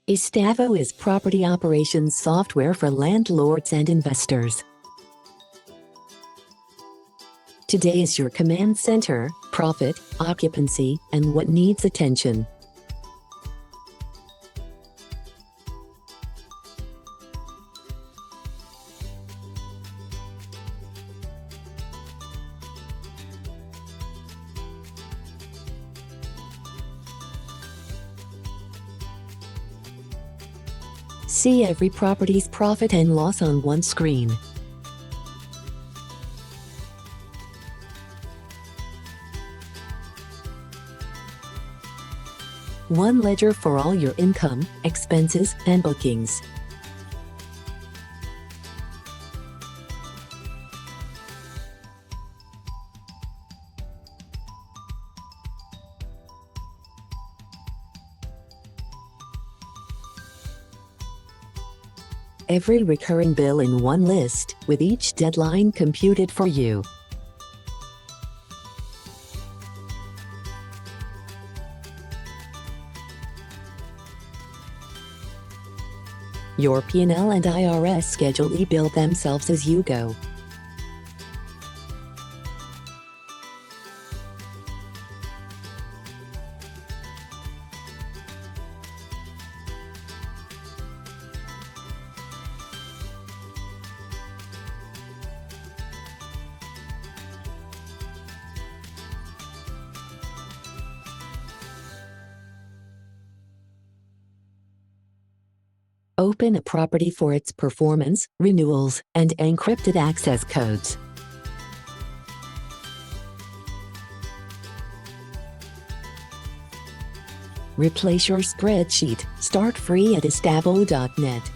Estavo is property operations software for landlords and investors. Today is your command center, profit, occupancy, and what needs attention. See every property's profit and loss on one screen. One ledger for all your income, expenses, and bookings. Every recurring bill in one list, with each deadline computed for you. Your P&L and IRS Schedule E bill themselves as you go. Open a property for its performance, renewals, and encrypted access codes. Replace your spreadsheet. Start free at estavo.net.